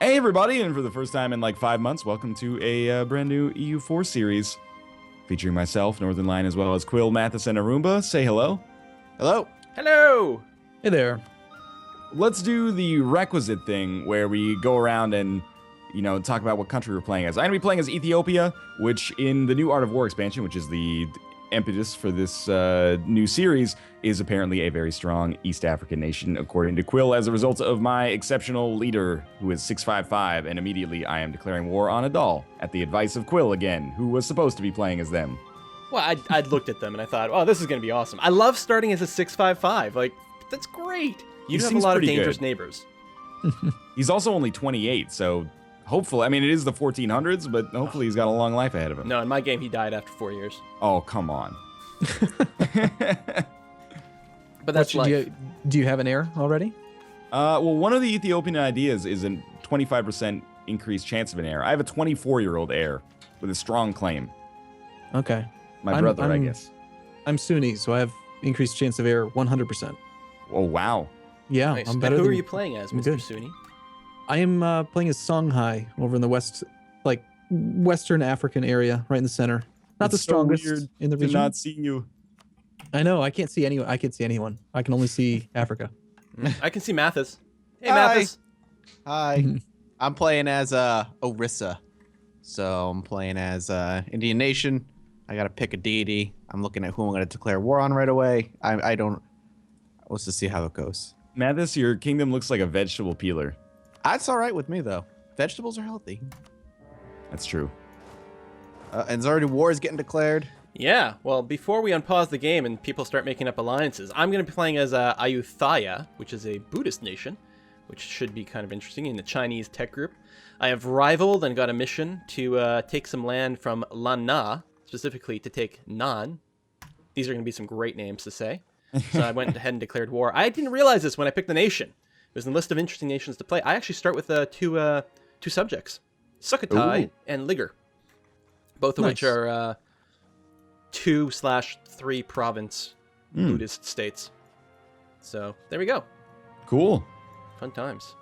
Hey everybody, and for the first time in like 5 months, welcome to a brand new EU4 series featuring myself, Northern Lion, as well as Quill, Mathis, and Arumba. Say hello. Hello. Hello! Hey there. Let's do the requisite thing where we go around and, talk about what country we're playing as. I'm going to be playing as Ethiopia, which in the new Art of War expansion, which is the impetus for this new series, is apparently a very strong East African nation, according to Quill, as a result of my exceptional leader, who is 655, and immediately I am declaring war on Adal, at the advice of Quill again, who was supposed to be playing as them. Well, I'd looked at them and I thought, oh, this is going to be awesome. I love starting as a 655. Like, that's great. You have a lot of dangerous neighbors. He's also only 28, so hopefully, I mean, it is the 1400s, but hopefully he's got a long life ahead of him. No, in my game, he died after 4 years. Oh, come on. But that's life. Do you have an heir already? Well, one of the Ethiopian ideas is a 25% increased chance of an heir. I have a 24-year-old heir with a strong claim. Okay. My brother, I guess. I'm Sunni, so I have increased chance of heir 100%. Oh, wow. Yeah, Nice. I'm better Who than are you playing as, I'm Mr. good. Sunni? I am playing as Songhai over in the west, like Western African area, right in the center. Not the strongest in the region. Not seeing you. I know. I can't see anyone. I can't see anyone. I can only see Africa. I can see Mathis. Hey, Hi. Mathis. Hi. I'm playing as Orissa. So I'm playing as Indian Nation. I gotta pick a deity. I'm looking at who I'm gonna declare war on right away. I don't. Let's just see how it goes. Mathis, your kingdom looks like a vegetable peeler. That's all right with me though. Vegetables are healthy. That's true. And already war is getting declared. Yeah, well, before we unpause the game and people start making up alliances, I'm going to be playing as Ayutthaya, which is a Buddhist nation, which should be kind of interesting in the Chinese tech group. I have rivaled and got a mission to take some land from Lan Na, specifically to take Nan. These are going to be some great names to say. So I went ahead and declared war. I didn't realize this when I picked the nation. It was in the list of interesting nations to play. I actually start with two subjects, Sukhothai and Ligar, both of which are 2/3 province Buddhist states. So there we go. Cool. Fun times.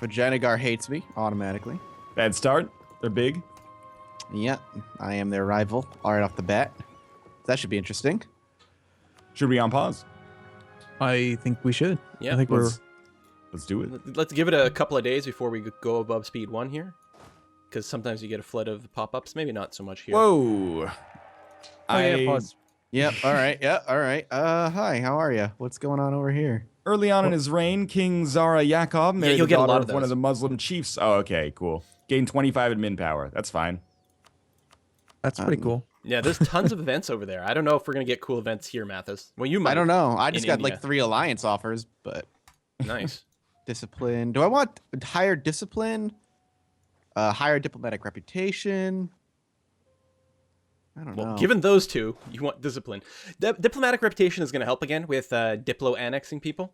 Vijayanagar hates me automatically. Bad start. They're big. Yeah, I am their rival. All right off the bat. That should be interesting. Should we on pause? I think we should. Yeah, I think Let's do it. Let's give it a couple of days before we go above speed 1 here, because sometimes you get a flood of pop-ups. Maybe not so much here. Whoa. pause. Yep. All right. Yeah. All right. Hi. How are you? What's going on over here? Early on in his reign, King Zara Yacob married you'll the get a daughter lot of of one of those. the Muslim chiefs. Oh, okay, cool. Gained 25 admin power. That's fine. That's pretty cool. Yeah, there's tons of events over there. I don't know if we're gonna get cool events here, Mathis. Well, you might. I don't know. I just in got India. like 3 alliance offers, but Nice. discipline. Do I want higher discipline? Higher diplomatic reputation? I don't know. Well, given those two, you want discipline. Diplomatic reputation is going to help again with Diplo annexing people,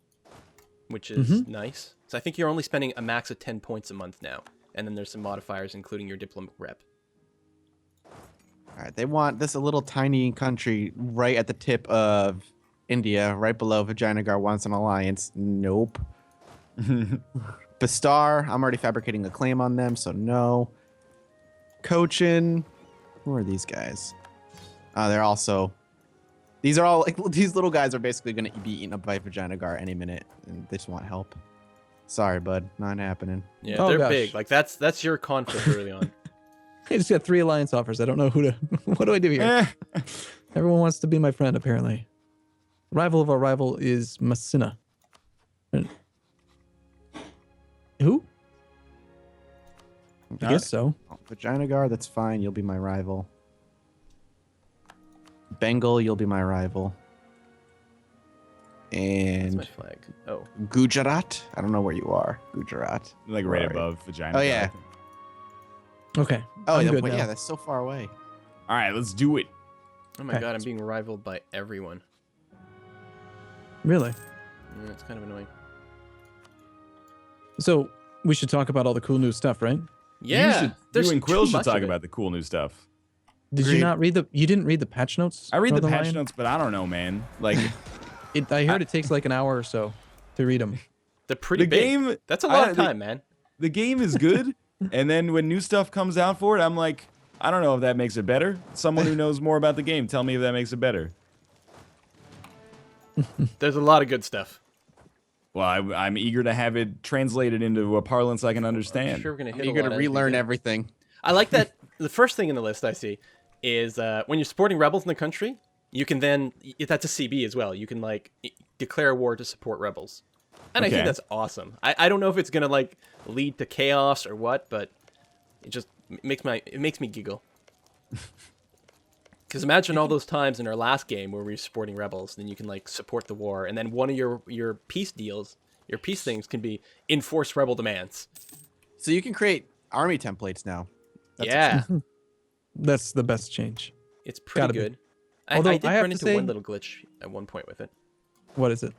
which is nice. So I think you're only spending a max of 10 points a month now. And then there's some modifiers, including your Diplo rep. All right, they want this a little tiny country right at the tip of India, right below Vijayanagar wants an alliance. Nope. Bastar, I'm already fabricating a claim on them, so no. Cochin, who are these guys? They're also. These are all like these little guys are basically going to be eaten up by Vijayanagar any minute, and they just want help. Sorry, bud, not happening. Yeah, Oh, they're gosh. big. Like that's your conflict early on. I just got 3 alliance offers. I don't know who to. What do I do here? Everyone wants to be my friend, apparently. Rival of our rival is Masina. Who? I guess so. Oh, Vijayanagar, that's fine. You'll be my rival. Bengal, you'll be my rival. That's And my flag. Oh, Gujarat, I don't know where you are. Gujarat. Like Where right are you? above vagina. Oh, yeah. Okay. Oh, I'm yeah, good wait, now. yeah, that's so far away. All right, let's do it. oh my Okay. God! I'm being rivaled by everyone. Really? Yeah, it's kind of annoying. So we should talk about all the cool new stuff, right? Yeah, you and Quill too should much talk of it. about the cool new stuff. Did Agreed. you not read the? You didn't read the patch notes? I read the Northern patch Lion? notes, but I don't know, man. Like I heard it takes like an hour or so to read them. They're pretty the big. game. That's a lot of the- time, man. the game is good, and then when new stuff comes out for it, I'm like, I don't know if that makes it better. Someone who knows more about the game, tell me if that makes it better. There's a lot of good stuff. Well, I'm eager to have it translated into a parlance I can I'm understand. sure we're gonna hit You're a going lot to as we relearn go. everything. I like that. The first thing in the list I see is when you're supporting rebels in the country, you can then, that's a CB as well. You can like declare war to support rebels, and I think Okay. that's awesome. I don't know if it's gonna like lead to chaos or what, but it just makes me giggle. Because imagine all those times in our last game where we were supporting rebels, then you can like support the war, and then one of your peace deals, your peace things can be enforce rebel demands. So you can create army templates now. That's Yeah, That's the best change. it's pretty Gotta be. good. Although I did I have run to into say- one little glitch at one point with it. What is it?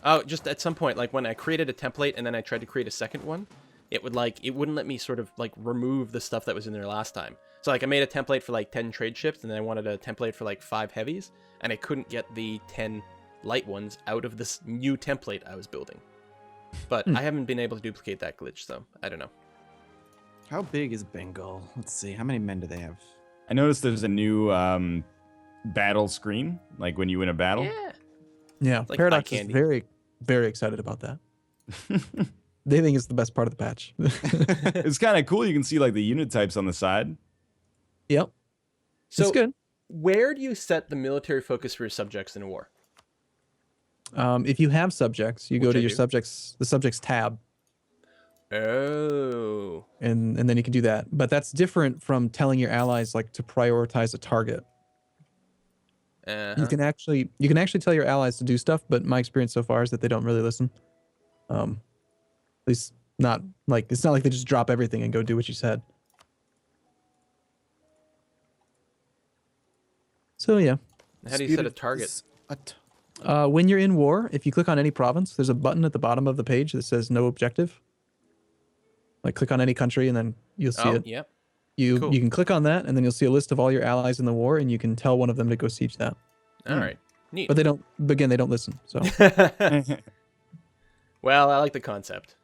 Oh, just at some point, like when I created a template and then I tried to create a second one, it wouldn't let me sort of like remove the stuff that was in there last time. So like I made a template for like 10 trade ships and then I wanted a template for like 5 heavies, and I couldn't get the 10 light ones out of this new template I was building. But I haven't been able to duplicate that glitch, so I don't know. How big is Bengal? Let's see. How many men do they have? I noticed there's a new battle screen, like when you win a battle. Yeah. Yeah, like Paradox eye is candy. very, very excited about that. They think it's the best part of the patch. It's kind of cool. You can see like the unit types on the side. Yep, So it's good. where do you set the military focus for your subjects in a war? If you have subjects, you go Which to I your do. the subjects tab, Oh. and then you can do that. But that's different from telling your allies like to prioritize a target. Uh-huh. You can actually tell your allies to do stuff, but my experience so far is that they don't really listen. At least not like it's not like they just drop everything and go do what you said. So yeah, How do you set a Disputed- target? when you're in war, if you click on any province, there's a button at the bottom of the page that says no objective. Like click on any country and then you'll see Oh, it. yep. You cool. you can click on that and then you'll see a list of all your allies in the war and you can tell one of them to go siege that. All right. Neat. But they don't listen. So Well, I like the concept.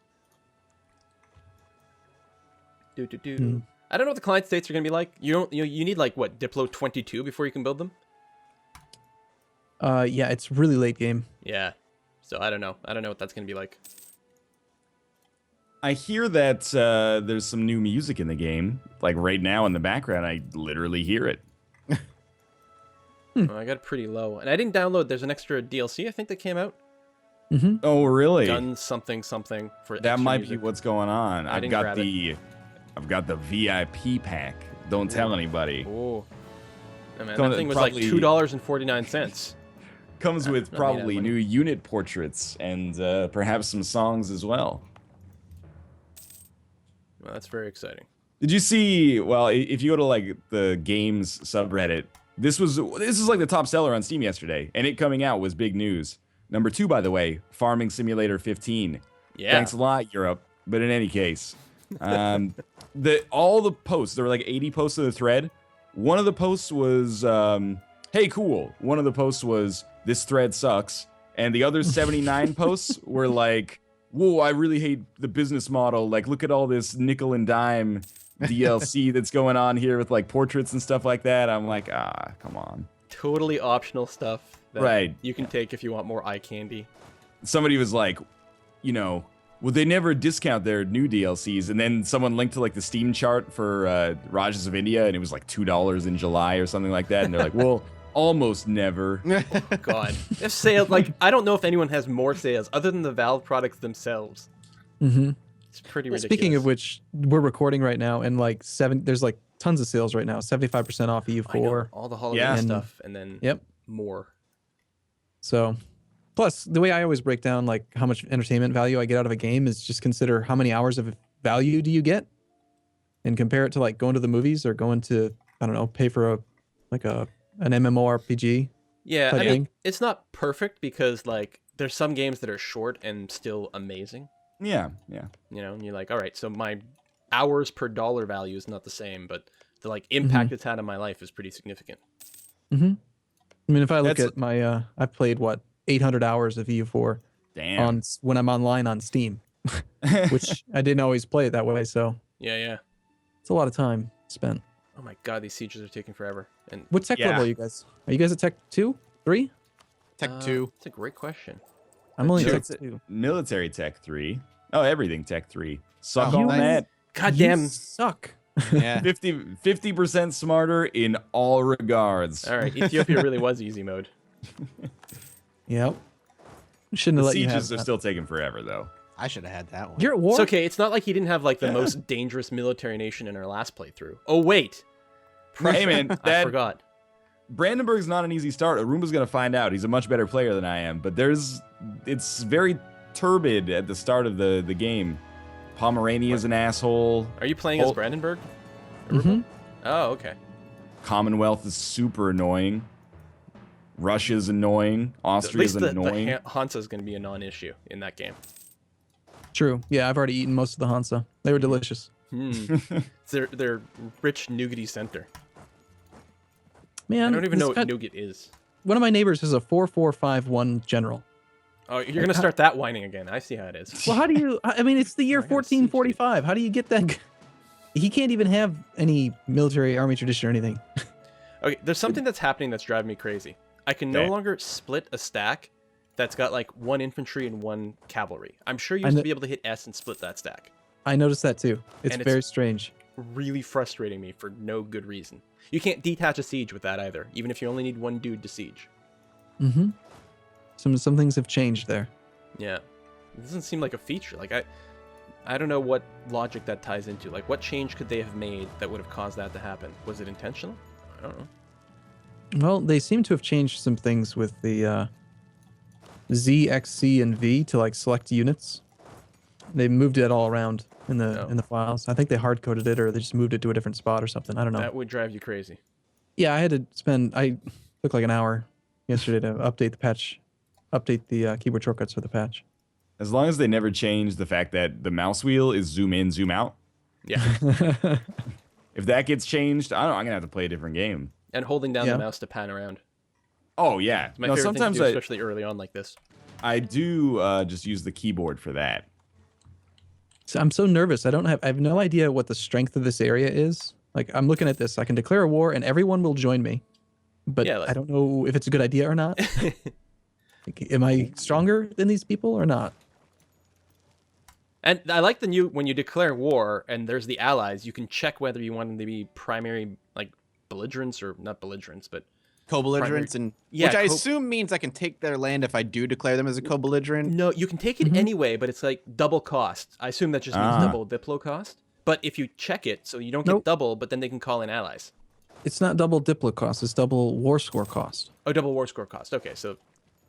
Do. Hmm. I don't know what the client states are gonna be like. You need like what, Diplo 22 before you can build them? yeah, it's really late game. Yeah. So I don't know. I don't know what that's gonna be like. I hear that there's some new music in the game. Like right now in the background, I literally hear it. Oh, I got it pretty low, and I didn't download. There's an extra DLC I think that came out. Oh, really? Guns something for That extra might music. be what's going on. I I've didn't got grab I've got the VIP pack. Don't tell anybody. Oh. Oh, man, Going that to thing was probably- like $2.49. Comes with not made out of probably money. new unit portraits and perhaps some songs as well. Well, that's very exciting. Did you see? Well, if you go to like the games subreddit, this is like the top seller on Steam yesterday, and it coming out was big news. Number 2, by the way, Farming Simulator 15. Yeah. Thanks a lot, Europe. But in any case, all the posts, there were like 80 posts in the thread. One of the posts was, hey, cool. One of the posts was, this thread sucks. And the other 79 posts were like, whoa, I really hate the business model. Like, look at all this nickel and dime DLC that's going on here with like portraits and stuff like that. I'm like, come on. Totally optional stuff that Right. you can take if you want more eye candy. Somebody was like, well, they never discount their new DLCs. And then someone linked to like the Steam chart for Rajas of India, and it was like $2 in July or something like that. And they're like, well, almost never. God. If sales, like, I don't know if anyone has more sales other than the Valve products themselves. Mm-hmm. It's pretty ridiculous. Speaking of which, we're recording right now, and like there's like tons of sales right now. 75% off I know, EU4. all the holiday Yeah. stuff, and then Yep. more. So, plus the way I always break down like how much entertainment value I get out of a game is just consider how many hours of value do you get, and compare it to like going to the movies or going to pay for an MMORPG. Yeah, type I mean, thing. it's not perfect because like there's some games that are short and still amazing. Yeah. And you're like, all right, so my hours per dollar value is not the same, but the like impact it's had on my life is pretty significant. Mm-hmm. I mean, if I look That's- at my, I played 800 hours of EU4 Damn. when I'm online on Steam. which I didn't always play it that way. So Yeah. it's a lot of time spent. Oh my god, these sieges are taking forever. And What tech Yeah. level are you guys? Are you guys at tech 2, 3? Tech 2. That's a great question. I'm only Sure. tech 2. Military tech 3. Oh, everything tech 3. Suck Oh, on nice. that. God You damn. suck. Yeah. 50% smarter in all regards. All right, Ethiopia really was easy mode. Yep. Shouldn't The have let you have sieges are that. still taking forever, though. I should have had that one. You're at war? It's okay. It's not like he didn't have like the most dangerous military nation in our last playthrough. Oh wait, Hey, man, I that forgot. Brandenburg's not an easy start. Arumba's going to find out. He's a much better player than I am, but it's very turbid at the start of the game. Pomerania is an asshole. Are you playing as Whole- Brandenburg? Mhm. Oh, okay. Commonwealth is super annoying. Russia's annoying. At Austria's least the annoying. Hansa is going to be a non-issue in that game. True. Yeah, I've already eaten most of the Hansa. They were delicious. It's their rich nougaty center. Man, I don't even this know what guy- nougat is. one of my neighbors has a 4451 general. Oh, you're going to start that whining again. I see how it is. Well, how do you? I mean, it's the year I gotta siege 1445. How do you get that? He can't even have any military army tradition or anything. Okay, there's something that's happening that's driving me crazy. I can no Okay. longer split a stack that's got like one infantry and one cavalry. I'm sure you I used to kn- be able to hit S and split that stack. I noticed that too. It's And very strange. Really frustrating me for no good reason. You can't detach a siege with that either, even if you only need one dude to siege. Mm-hmm. Some things have changed there. Yeah. It doesn't seem like a feature. Like I don't know what logic that ties into. Like what change could they have made that would have caused that to happen? Was it intentional? I don't know. Well, they seem to have changed some things with the Z, X, C, and V to like select units. They moved it all around in the Oh. in the files. I think they hard coded it, or they just moved it to a different spot or something. I don't know. That would drive you crazy. Yeah, I took like an hour yesterday to update the keyboard shortcuts for the patch. As long as they never change the fact that the mouse wheel is zoom in, zoom out. Yeah. If that gets changed, I'm going to have to play a different game. And holding down Yeah. the mouse to pan around. Oh, yeah. It's my No, favorite sometimes thing to do, especially early on like this. I do just use the keyboard for that. So I'm so nervous. I have no idea what the strength of this area is. Like I'm looking at this, I can declare a war and everyone will join me, but Yeah, like- I don't know if it's a good idea or not. Like, am I stronger than these people or not? And I like when you declare war and there's the allies, you can check whether you want them to be primary like belligerents or not belligerents, but Co-belligerents, and Yeah, which I assume means I can take their land if I do declare them as a co-belligerent. no, you can take it anyway, but it's like double cost. I assume that just means Ah. double diplo cost. But if you check it, so you don't get Nope. double, but then they can call in allies. It's not double diplo cost, it's double war score cost. Oh, double war score cost. Okay, so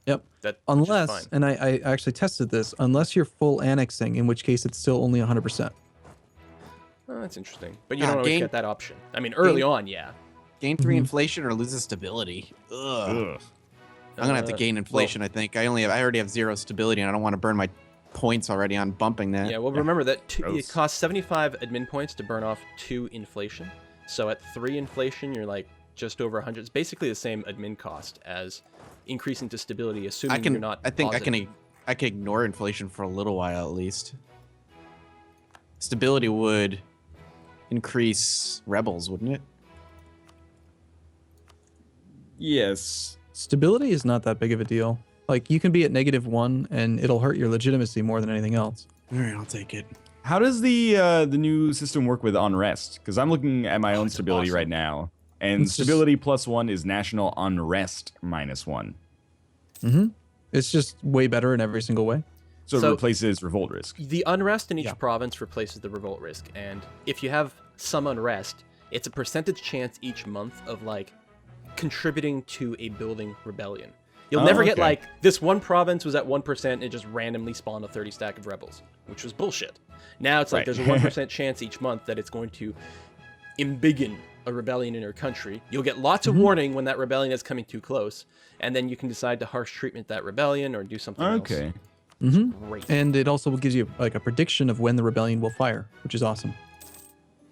Yep. that which is Unless, fine. and I actually tested this, unless you're full annexing, in which case it's still only 100%. Oh, that's interesting. But you Ah, don't always gain- get that option. I mean, early gain- on, yeah. Gain 3 Mhm. inflation or loses stability. Ugh. Ugh. I'm gonna have to gain inflation. I think I already have 0 stability, and I don't want to burn my points already on bumping that. Yeah, well, remember that it Gross. costs 75 admin points to burn off 2 inflation. So at 3 inflation, you're like just over 100. It's basically the same admin cost as increasing to stability, assuming I can. you're not. I think positive. I can ignore inflation for a little while at least. Stability would increase rebels, wouldn't it? Yes. Stability is not that big of a deal. Like you can be at -1 and it'll hurt your legitimacy more than anything else. All right, I'll take it. How does the new system work with unrest? Because I'm looking at my own it's stability awesome. right now, and It's just- stability +1 is national unrest -1. Mm-hmm. It's just way better in every single way. So it So- replaces revolt risk. The unrest in each Yeah. province replaces the revolt risk, and if you have some unrest, it's a percentage chance each month of like contributing to a building rebellion. You'll Oh, never get okay. like this one province was at 1% and it just randomly spawned a 30 stack of rebels, which was bullshit. Now it's like Right. there's a 1% chance each month that it's going to embiggen a rebellion in your country. You'll get lots of warning when that rebellion is coming too close, and then you can decide to harsh treatment that rebellion or do something Okay. else. Mm-hmm. Great. And it also gives you like a prediction of when the rebellion will fire, which is awesome.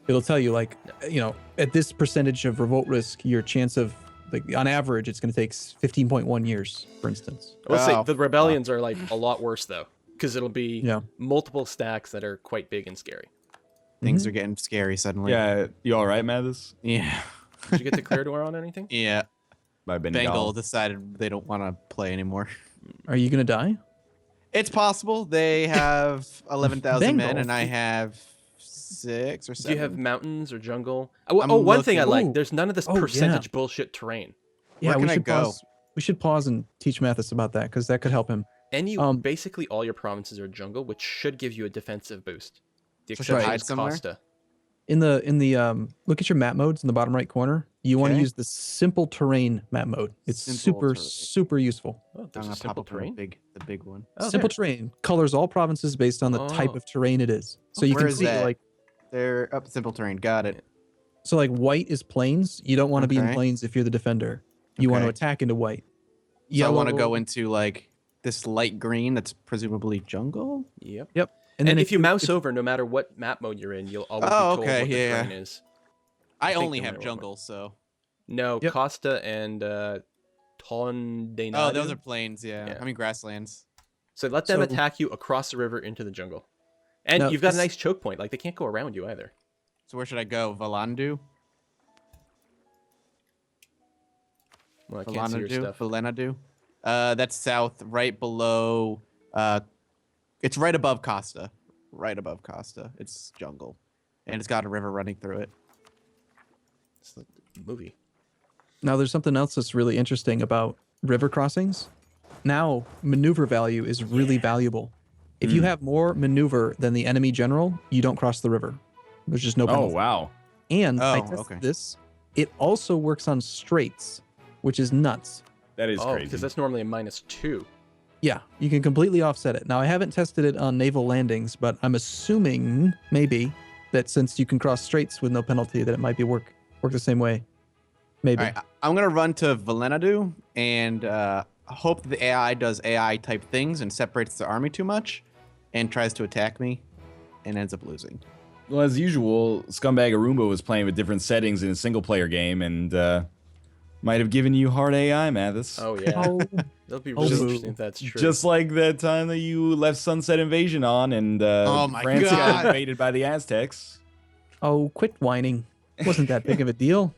It'll tell you like, at this percentage of revolt risk, your chance of like on average, it's going to take 15.1 years, for instance. I will say Oh, the rebellions are like a lot worse though, because it'll be Yeah. multiple stacks that are quite big and scary. Things are getting scary suddenly. Yeah, you all right, Mathis? Yeah. Did you get declared war on anything? Yeah. By Bengal Bengal. decided they don't want to play anymore. Are you gonna die? It's possible. They have 11,000 men, Bengal. and I have 6 or 7. Do you have mountains or jungle? I'm One thing I looking- like, Ooh. there's none of this Oh, yeah. percentage bullshit terrain. Where can we I should go? pause. We should pause and teach Mathis about that because that could help him. And you Um, basically all your provinces are jungle, which should give you a defensive boost. The So should I exception hide is somewhere? Costa. In the look at your map modes in the bottom right corner. You want to Okay. use the simple terrain map mode. It's Simple terrain. super useful. Oh, I'm there's gonna a simple pop up terrain. the big one. Oh, Simple there. terrain colors all provinces based on the type Oh. of terrain it is. So you Where can is see that? like They're up simple terrain. Got it. so like white is plains. You don't want to be in Okay. plains if you're the defender. You want to Okay. attack into white. So I want to Yellow- go into like this light green that's presumably jungle. Yep. Yep. And then if you mouse over, no matter what map mode you're in, you'll always Oh, be told okay, what the yeah. terrain is. I think only the have winner will jungle, so. No, Yep. Costa and Tondenadu. Oh, those are plains. Yeah. I mean grasslands. So let them So- attack you across the river into the jungle. And No, you've got a this- nice choke point. Like, they can't go around you either. So where should I go? Valandu? Well, I can't see your stuff. Valenadu? That's south, right below. It's right above Costa. Right above Costa. It's jungle, and it's got a river running through it. It's like the movie. Now there's something else that's really interesting about river crossings. Now maneuver value is really valuable. If you have more maneuver than the enemy general, you don't cross the river. There's just no Oh, penalty. wow. And I Oh, tested okay. this. It also works on straits, which is nuts. That is Oh, crazy. because that's normally a -2. Yeah, you can completely offset it. Now I haven't tested it on naval landings, but I'm assuming maybe that since you can cross straits with no penalty, that it might be work the same way. Maybe. All right, I'm gonna run to Valenadu and hope the AI does AI type things and separates the army too much, and tries to attack me, and ends up losing. Well, as usual, Scumbag Arumba was playing with different settings in a single-player game and might have given you hard AI, Mathis. Oh, yeah. Oh, That'll be Oh, really boo. interesting if that's true. Just like that time that you left Sunset Invasion on and Oh my France got God. invaded by the Aztecs. oh, quit whining. Wasn't that big of a deal.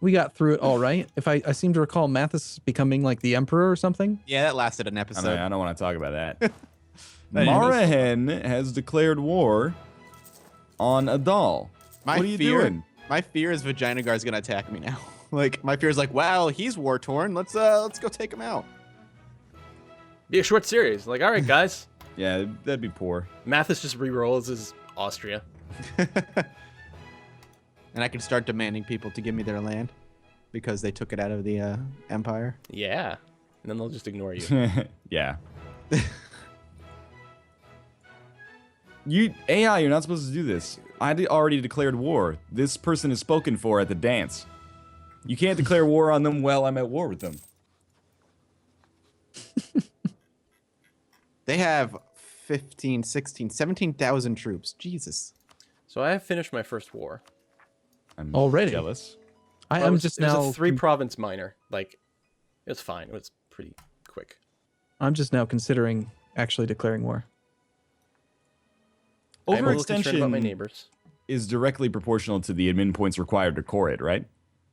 We got through it all right. If I seem to recall Mathis becoming like the emperor or something. Yeah, that lasted an episode. I don't want to talk about that. That is- Marahen has declared war on Adal. My What are you fear, doing? My fear is Vagina Guard's gonna attack me now. Like my fear is like, wow, he's war torn. Let's go take him out. Be a short series. Like, all right, guys. Yeah, that'd be poor. Mathis just re-rolls as Austria. And I can start demanding people to give me their land because they took it out of the empire. Yeah. And then they'll just ignore you. Yeah. AI, you're not supposed to do this. Already declared war. This person is spoken for at the dance. You can't declare war on them while I'm at war with them. They have 15, 16, 17,000 troops. Jesus. So I have finished my first war. I'm Already? jealous. I Well, am it was- just it was now. a 3-province minor. Like, it was fine. It was pretty quick. I'm just now considering actually declaring war. I'm a little concerned about my Overextension neighbors. is directly proportional to the admin points required to core it, right?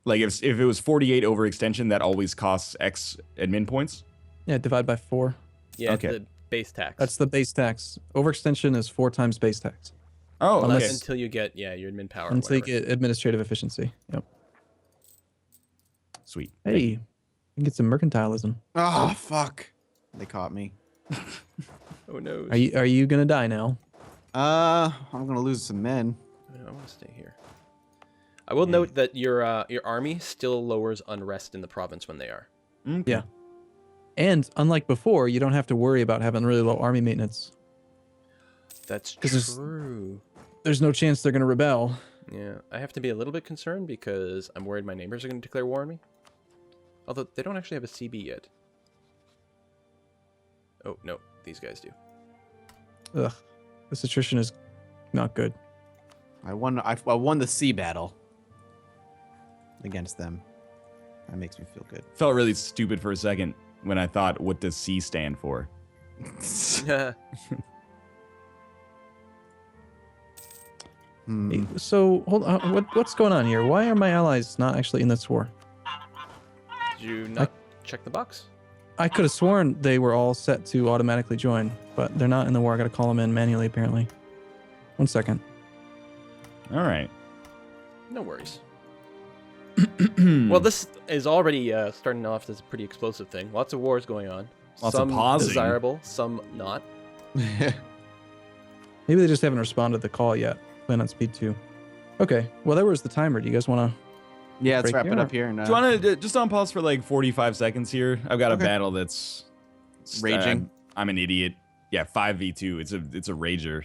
Like if it was 48 overextension, that always costs X admin points. Yeah, divide by 4. Yeah, Okay. the base tax. That's the base tax. Oh, Overextension is 4 times base tax Okay. Unless- until you get, your admin power. or until you whatever. get administrative efficiency. Yep. Sweet. Hey, you can get some mercantilism. Oh, fuck. They caught me. Oh, no. Are you gonna die now? I'm gonna lose some men. I want to stay here. I will note that your army still lowers unrest in the province when they are. Okay. Yeah. And unlike before, you don't have to worry about having really low army maintenance. That's 'Cause there's- true. There's no chance they're gonna rebel. Yeah, I have to be a little bit concerned because I'm worried my neighbors are going to declare war on me. Although they don't actually have a CB yet. Oh, no, these guys do. Ugh, this attrition is not good. I won the sea battle against them. That makes me feel good. Felt really stupid for a second when I thought, what does C stand for? Hmm. So hold on, what's going on here? Why are my allies not actually in this war? Did you not check the box? I could have sworn they were all set to automatically join, but they're not in the war. I gotta call them in manually, apparently. 1 second. All right. No worries. Well, this is already starting off as a pretty explosive thing. Lots of wars going on. Lots of some pausing. desirable, some not. Maybe they just haven't responded to the call yet. Plan on speed 2. Okay, well, there was the timer. Do you guys want to... Yeah, let's break wrap here, it or- up here. And, Do you want to just on pause for like 45 seconds here? I've got a Okay. battle that's Raging. I'm an idiot. Yeah, 5v2. It's a rager.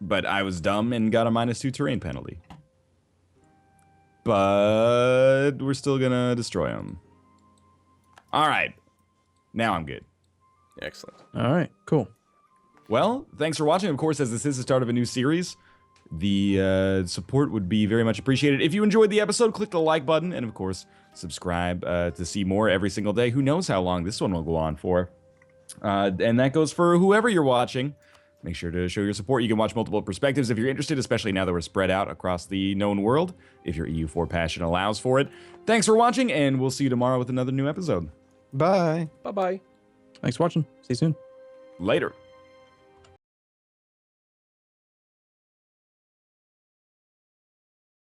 But I was dumb and got a -2 terrain penalty. But we're still gonna destroy them. All right. Now I'm good. Excellent. All right, cool. Well, thanks for watching. Of course, as this is the start of a new series, the support would be very much appreciated. If you enjoyed the episode, click the like button, and of course, subscribe to see more every single day. Who knows how long this one will go on for? And that goes for whoever you're watching. Make sure to show your support. You can watch multiple perspectives if you're interested, especially now that we're spread out across the known world, if your EU4 passion allows for it. Thanks for watching, and we'll see you tomorrow with another new episode. Bye. Bye-bye. Thanks for watching. See you soon. Later.